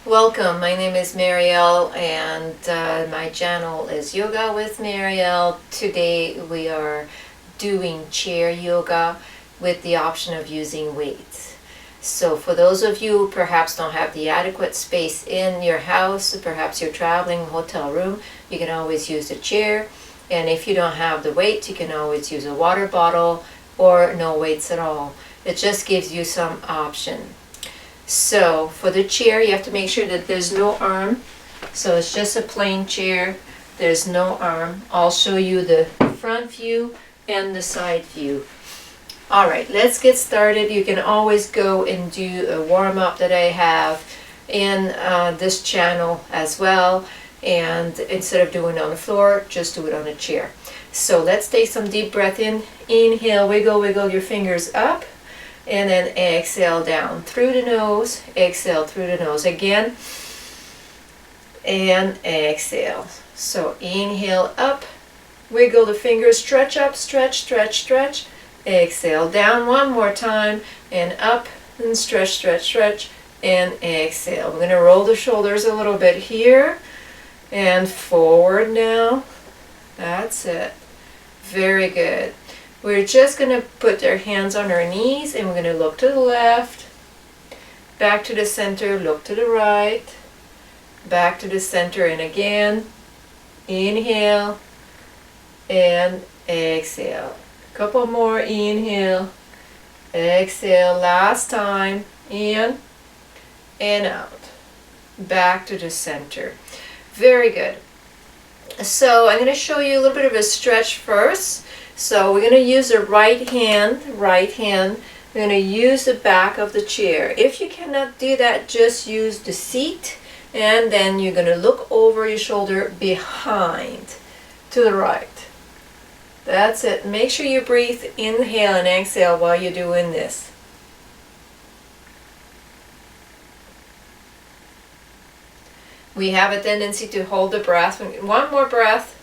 Welcome, my name is Marielle and my channel is Yoga with Marielle. Today we are doing chair yoga with the option of using weights. So for those of you who perhaps don't have the adequate space in your house, perhaps you're traveling, hotel room, you can always use a chair. And if you don't have the weight, you can always use a water bottle or no weights at all. It just gives you some option. So for the chair, you have to make sure that there's no arm. So it's just a plain chair. There's no arm. I'll show you the front view and the side view. All right, let's get started. You can always go and do a warm-up that I have in this channel as well. And instead of doing it on the floor, just do it on a chair. So let's take some deep breath in. Inhale, wiggle, wiggle your fingers up. And then exhale down through the nose, exhale through the nose again, and exhale. So inhale up, wiggle the fingers, stretch up, stretch, stretch, stretch. Exhale down one more time, and up, and stretch, stretch, stretch, and exhale. We're going to roll the shoulders a little bit here, and forward now. That's it. Very good. We're just going to put our hands on our knees and we're going to look to the left, back to the center, look to the right, back to the center, and again, inhale and exhale. A couple more, inhale, exhale, last time, in and out, back to the center. Very good. So I'm going to show you a little bit of a stretch first. So we're going to use the right hand. We're going to use the back of the chair. If you cannot do that, just use the seat, and then you're going to look over your shoulder behind to the right. That's it. Make sure you breathe, inhale and exhale while you're doing this. We have a tendency to hold the breath. One more breath.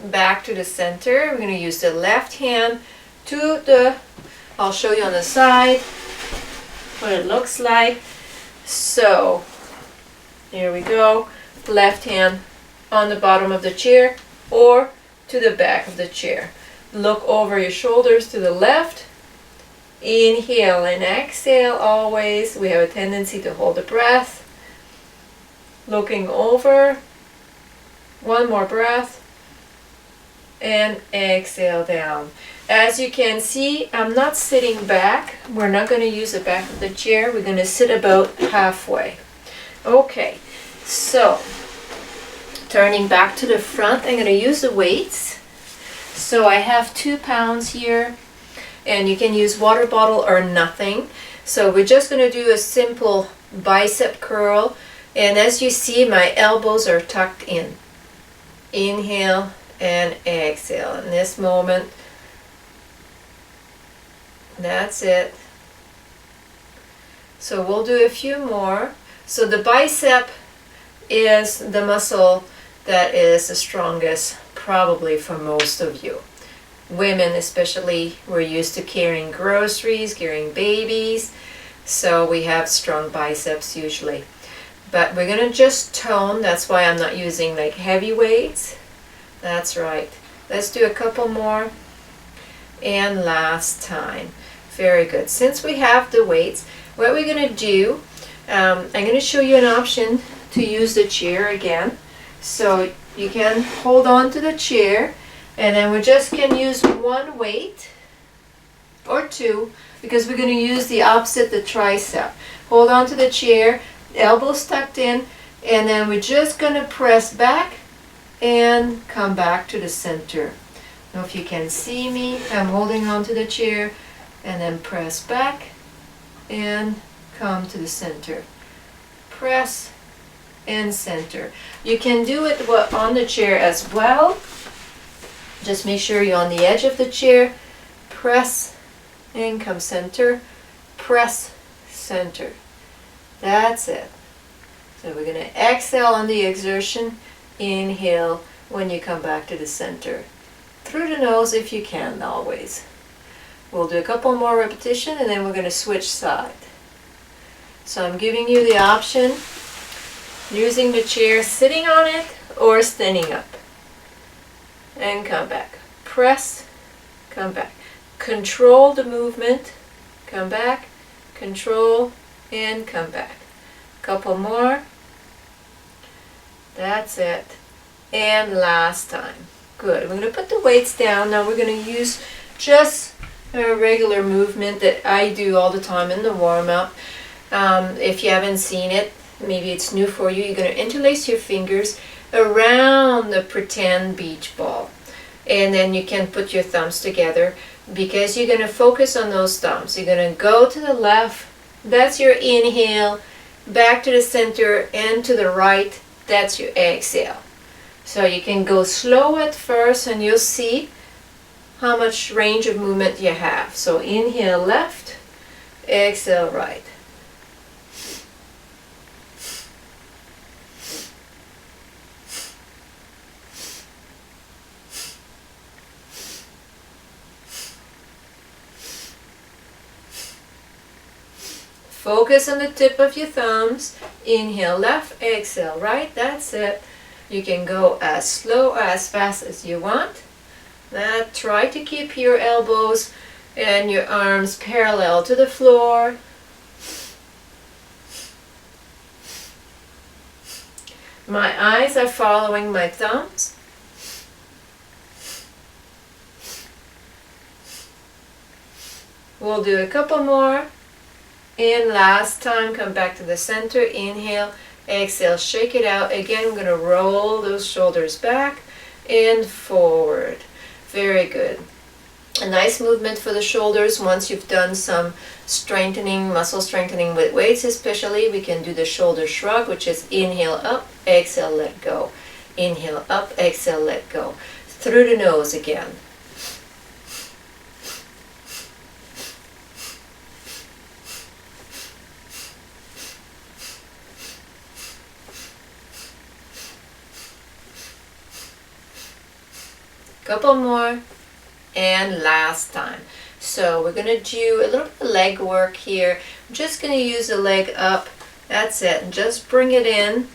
Back to the center. We're going to use the left hand to the, I'll show you on the side what it looks like. So here we go. Left hand on the bottom of the chair or to the back of the chair. Look over your shoulders to the left. Inhale and exhale always. We have a tendency to hold the breath. Looking over. One more breath. And exhale down. As you can see, I'm not sitting back. We're not going to use the back of the chair. We're going to sit about halfway. Okay, so turning back to the front, I'm going to use the weights. So I have 2 pounds here, and you can use water bottle or nothing. So we're just going to do a simple bicep curl, and as you see, my elbows are tucked in. Inhale and exhale. In this moment, that's it. So we'll do a few more. So the bicep is the muscle that is the strongest probably for most of you. Women especially, we're used to carrying groceries, carrying babies, so we have strong biceps usually. But we're going to just tone. That's why I'm not using like heavy weights. That's right. Let's do a couple more. And last time. Very good. Since we have the weights, what we're going to do, I'm going to show you an option to use the chair again. So you can hold on to the chair, and then we just can use one weight or two, because we're going to use the opposite, the tricep. Hold on to the chair, elbows tucked in, and then we're just going to press back and come back to the center. Now if you can see me, I'm holding on to the chair and then press back and come to the center. Press and center. You can do it on the chair as well. Just make sure you're on the edge of the chair. Press and come center. Press, center. That's it. So we're going to exhale on the exertion. Inhale when you come back to the center. Through the nose if you can, always. We'll do a couple more repetitions and then we're going to switch side. So I'm giving you the option using the chair, sitting on it or standing up. And come back. Press, come back. Control the movement, come back, control, and come back. Couple more. That's it. And last time. Good. We're going to put the weights down. Now we're going to use just a regular movement that I do all the time in the warm-up. If you haven't seen it, maybe it's new for you. You're going to interlace your fingers around the pretend beach ball. And then you can put your thumbs together because you're going to focus on those thumbs. You're going to go to the left. That's your inhale. Back to the center and to the right. That's your exhale. So you can go slow at first and you'll see how much range of movement you have. So inhale left, exhale right. Focus on the tip of your thumbs. Inhale left, exhale right. That's it. You can go as slow or as fast as you want. Now try to keep your elbows and your arms parallel to the floor. My eyes are following my thumbs. We'll do a couple more. And last time, come back to the center. Inhale, exhale, shake it out. Again, we're going to roll those shoulders back and forward. Very good. A nice movement for the shoulders. Once you've done some strengthening, muscle strengthening with weights especially, we can do the shoulder shrug, which is inhale up, exhale, let go. Inhale up, exhale, let go. Through the nose again. Couple more, and last time. So we're going to do a little bit of leg work here. I'm just going to use the leg up. That's it. And just bring it in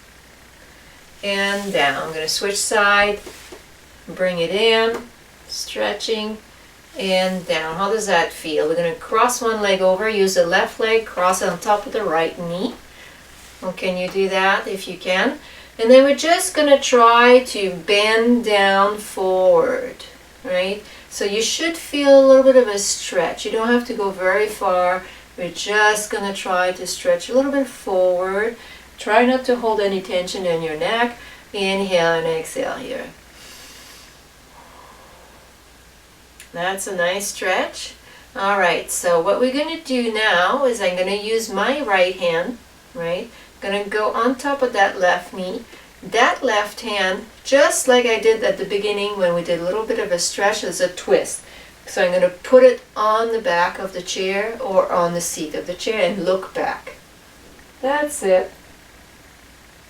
and down. I'm going to switch side, bring it in, stretching, and down. How does that feel? We're going to cross one leg over, use the left leg, cross it on top of the right knee. Well, can you do that if you can? And then we're just going to try to bend down forward, right? So you should feel a little bit of a stretch. You don't have to go very far. We're just going to try to stretch a little bit forward. Try not to hold any tension in your neck. Inhale and exhale here. That's a nice stretch. All right, so what we're going to do now is I'm going to use my right hand, right? Going to go on top of that left knee. That left hand, just like I did at the beginning when we did a little bit of a stretch, is a twist. So I'm going to put it on the back of the chair or on the seat of the chair and look back. That's it.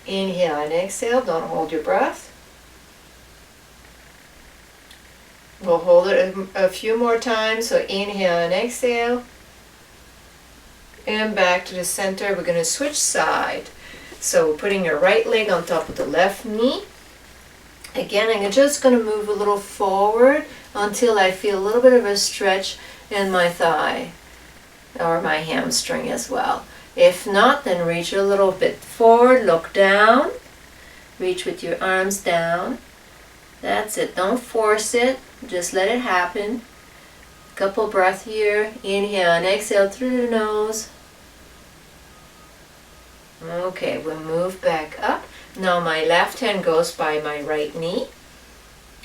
Inhale and exhale. Don't hold your breath. We'll hold it a few more times. So inhale and exhale. And back to the center. We're going to switch side. So putting your right leg on top of the left knee. Again, I'm just going to move a little forward until I feel a little bit of a stretch in my thigh or my hamstring as well. If not, then reach a little bit forward, look down, reach with your arms down. That's it. Don't force it. Just let it happen. Couple breaths here. Inhale and exhale through the nose. Okay, we'll move back up. Now my left hand goes by my right knee.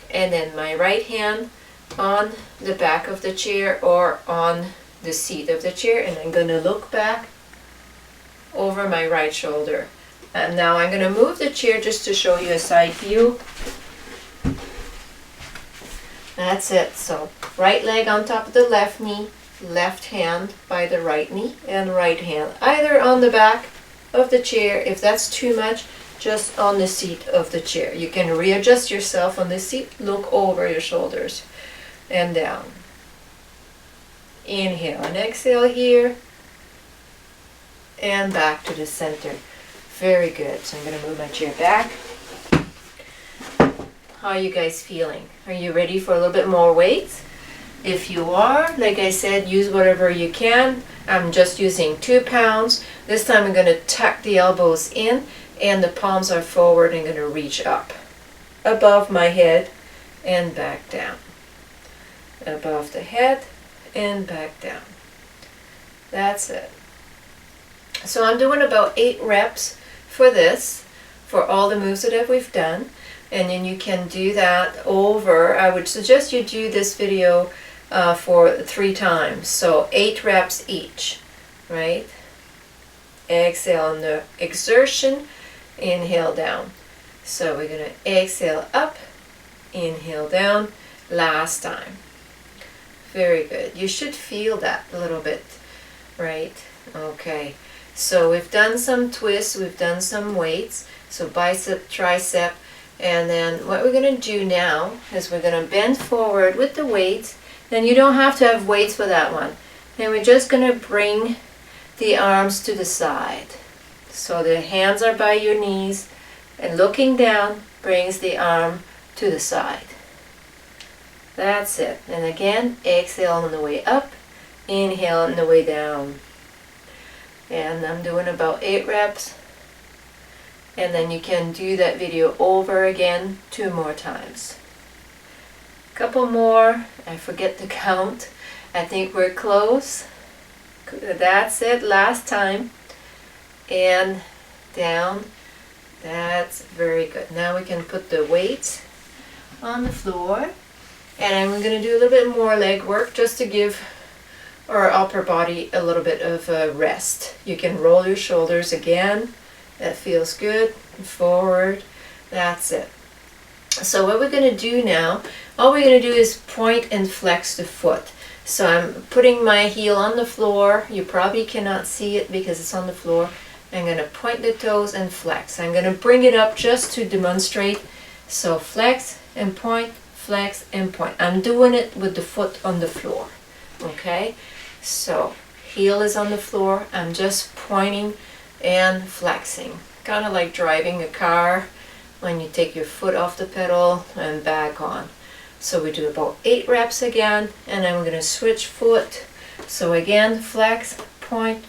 And then my right hand on the back of the chair or on the seat of the chair. And I'm going to look back over my right shoulder. And now I'm going to move the chair just to show you a side view. That's it. So right leg on top of the left knee, left hand by the right knee, and right hand either on the back of the chair. If that's too much, just on the seat of the chair. You can readjust yourself on the seat, look over your shoulders and down. Inhale and exhale here. and back to the center. Very good. So I'm going to move my chair back. How are you guys feeling? Are you ready for a little bit more weight? If you are, like I said, use whatever you can. I'm just using 2 pounds. This time I'm going to tuck the elbows in and the palms are forward. I'm going to reach up above my head and back down. Above the head and back down. That's it. So I'm doing about 8 reps for this, for all the moves that we've done. And then you can do that over. I would suggest you do this video for 3 times. So 8 reps each, right? Exhale on the exertion, inhale down. So we're going to exhale up, inhale down, last time. Very good. You should feel that a little bit, right? Okay. So we've done some twists, we've done some weights. So bicep, tricep. And then what we're going to do now is we're going to bend forward with the weights. Then you don't have to have weights for that one. Then we're just going to bring the arms to the side. So the hands are by your knees and looking down brings the arm to the side. That's it. And again, exhale on the way up, inhale on the way down. And I'm doing about 8 reps. And then you can do that video over again 2 more times. Couple more. I forget to count. I think we're close. That's it. Last time. And down. That's very good. Now we can put the weights on the floor. And I'm going to do a little bit more leg work just to give our upper body a little bit of a rest. You can roll your shoulders again. That feels good. Forward. That's it. So what we're going to do now, all we're going to do is point and flex the foot. So I'm putting my heel on the floor. You probably cannot see it because it's on the floor. I'm going to point the toes and flex. I'm going to bring it up just to demonstrate. So flex and point, flex and point. I'm doing it with the foot on the floor. Okay? So heel is on the floor. I'm just pointing and flexing. Kind of like driving a car when you take your foot off the pedal and back on. So we do about 8 reps again, and then we're going to switch foot. So again, flex, point,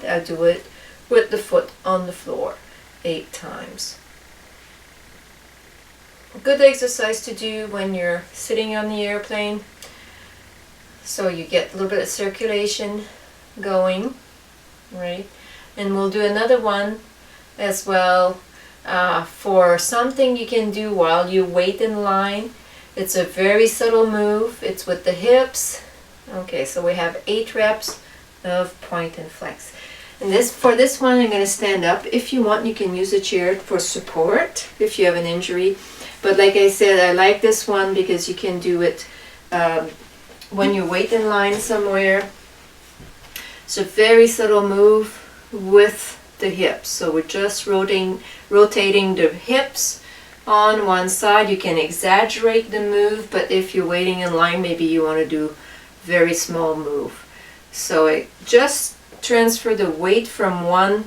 I do it with the foot on the floor 8 times. A good exercise to do when you're sitting on the airplane. So you get a little bit of circulation going, right? And we'll do another one as well for something you can do while you wait in line. It's a very subtle move. It's with the hips. Okay, so we have 8 reps of point and flex. And for this one, I'm going to stand up. If you want, you can use a chair for support if you have an injury. But like I said, I like this one because you can do it when you wait in line somewhere. It's a very subtle move with the hips. So we're just rotating the hips on one side. You can exaggerate the move, but if you're waiting in line, maybe you want to do very small move. So I just transfer the weight from one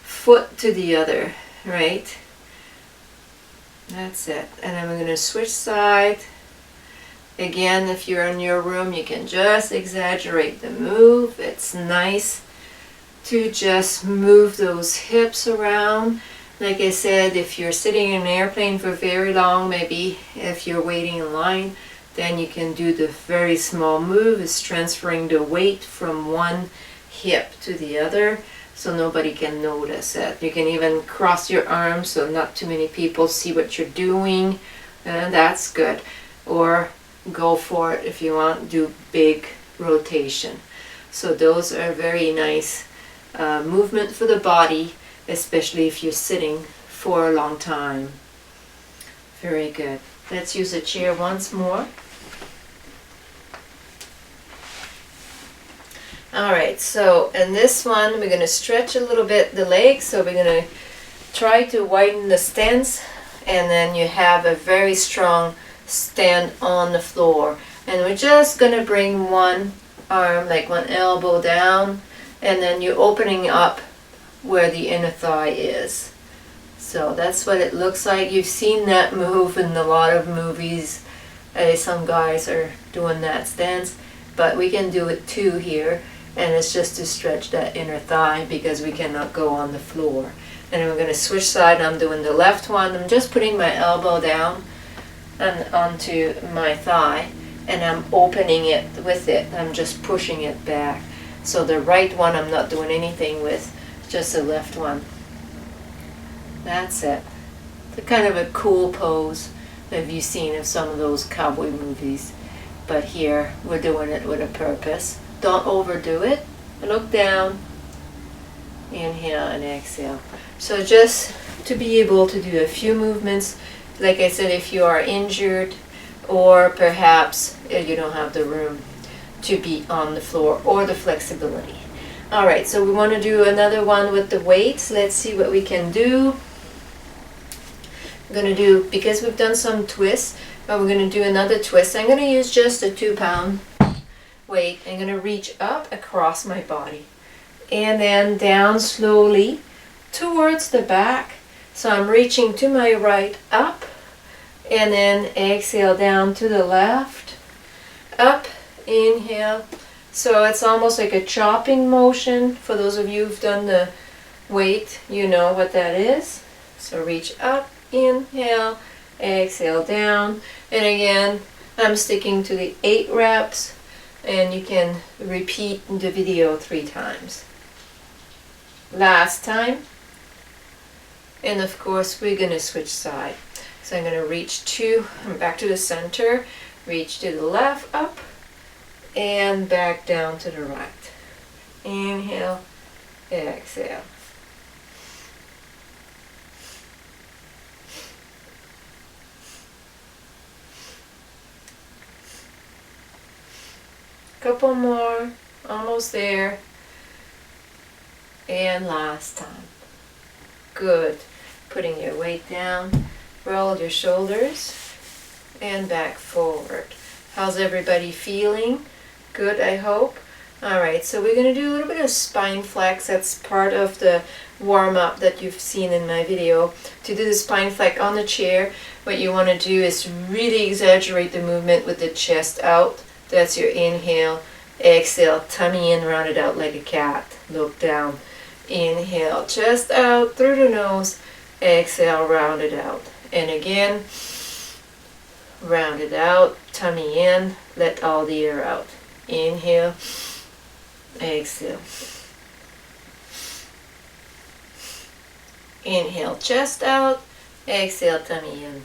foot to the other, right? That's it. And then we're going to switch side. Again, if you're in your room, you can just exaggerate the move. It's nice to just move those hips around. Like I said, if you're sitting in an airplane for very long, maybe if you're waiting in line, then you can do the very small move. It's transferring the weight from one hip to the other so nobody can notice it. You can even cross your arms so not too many people see what you're doing, and that's good. Or go for it if you want, do big rotation. So those are very nice movement for the body, especially if you're sitting for a long time. Very good. Let's use a chair once more. Alright, so in this one we're going to stretch a little bit the legs, so we're going to try to widen the stance, and then you have a very strong stand on the floor. And we're just going to bring one arm, like one elbow down, and then you're opening up where the inner thigh is. So that's what it looks like. You've seen that move in a lot of movies. Some guys are doing that stance, but we can do it too here, and it's just to stretch that inner thigh because we cannot go on the floor. And then we're going to switch side. I'm doing the left one. I'm just putting my elbow down and onto my thigh, and I'm opening it with it. I'm just pushing it back. So the right one I'm not doing anything with, just the left one. That's it. It's kind of a cool pose that you've seen in some of those cowboy movies. But here, we're doing it with a purpose. Don't overdo it. Look down. Inhale and exhale. So just to be able to do a few movements, like I said, if you are injured or perhaps you don't have the room to be on the floor or the flexibility. All right, so we want to do another one with the weights. Let's see what we can do. I'm going to do, because we've done some twists, but we're going to do another twist. I'm going to use just a 2-pound weight. I'm going to reach up across my body and then down slowly towards the back. So I'm reaching to my right up, and then exhale down to the left, up, inhale. So it's almost like a chopping motion. For those of you who've done the weight, you know what that is. So reach up, inhale, exhale down. And again, I'm sticking to the 8 reps, and you can repeat the video 3 times. Last time. And of course, we're going to switch side. So I'm going to reach back to the center, reach to the left, up, and back down to the right. Inhale, exhale. Couple more, almost there. And last time. Good. Putting your weight down, roll your shoulders, and back forward. How's everybody feeling? Good, I hope. Alright, so we're going to do a little bit of spine flex. That's part of the warm-up that you've seen in my video. To do the spine flex on the chair, what you want to do is really exaggerate the movement with the chest out. That's your inhale. Exhale, tummy in, round it out like a cat. Look down. Inhale, chest out through the nose. Exhale, round it out. And again, round it out, tummy in, let all the air out. Inhale, exhale. Inhale, chest out, exhale, tummy in.